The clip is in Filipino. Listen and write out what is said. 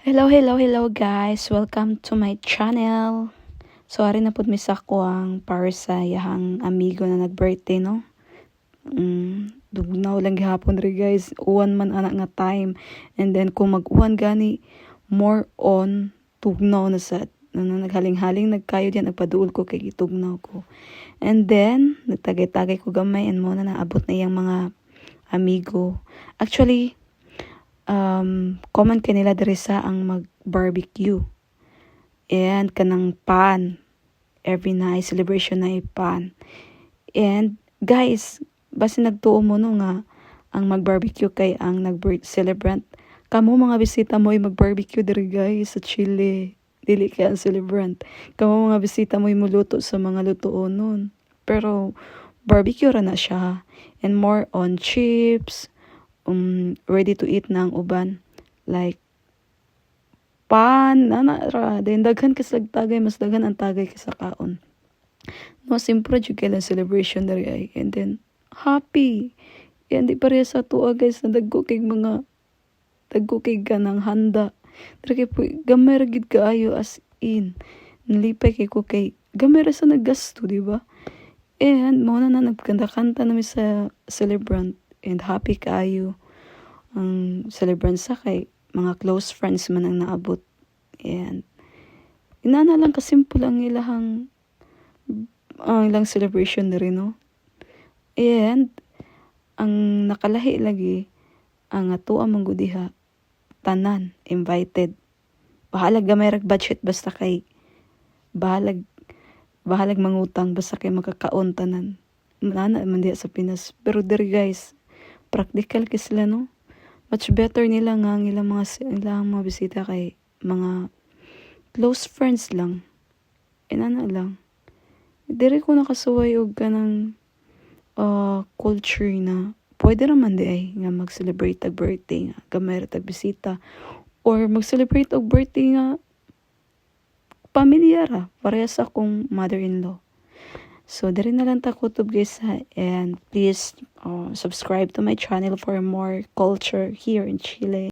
Hello guys! Welcome to my channel. So ari na pud mi sa ko ang para sa yahang amigo na nag-birthday no. Dugnaw lang gihapon ri guys. Uwan man anak nga time. And then kung mag-uwan gani more on tugnaw na sa naghaling-haling nagkayo diyan nagpaduol ko kay gitugnaw ko. And then nagtagay-tagay ko gamay and mo na naabot na iyang mga amigo. Actually common kanila diri sa ang mag-barbecue. And kanang pan. Every night celebration na pan. And guys, basi nagtuo mo no nga ang mag-barbecue kay ang nag-celebrant. Kamo mga bisita mo ay mag-barbecue diri guys sa Chile. Dili kay ang celebrant. Kamo mga bisita mo ay muluto sa mga lutoon nun. Pero barbecue ra na siya. And more on chips, ready to eat na ang uban. Like pan, ra. Then daghan kasi tagay, mas daghan ang tagay kaysa kaon. No, simpro jud kay lang celebration diri ay. And then happy. Yan di pareha sa tuwa guys na dagko kay ganang handa. Diri kay gamay ra gid kaayo as in. Nalipay kay ko kay gamay ra sa naggasto, di ba? And mo na nagkanta-kanta na mi sa celebrant and happy kaayo ang celebrant sa kay mga close friends man ang naabot. And inana lang kasimple ang ilang celebration na rin, no? And ang nakalahi lagi ang ato ang manggudiha tanan invited. Bahalag gamay rag budget basta kay bahalag mangutang basta kay makakaon tanan. Nana man diya sa Pinas. Pero diri guys, practical kay sila, no? Much better nila nga ang ilang mga bisita kay mga close friends lang. Inana lang. Diri ko nakasuway og kanang culture na pwede raman di ay nga mag-celebrate tag birthday nga gamay ra tag bisita or mag-celebrate og birthday nga pamilya ra parehas akong mother-in-law. So diri na lang ta kutob guys ha, and please subscribe to my channel for more culture here in Chile.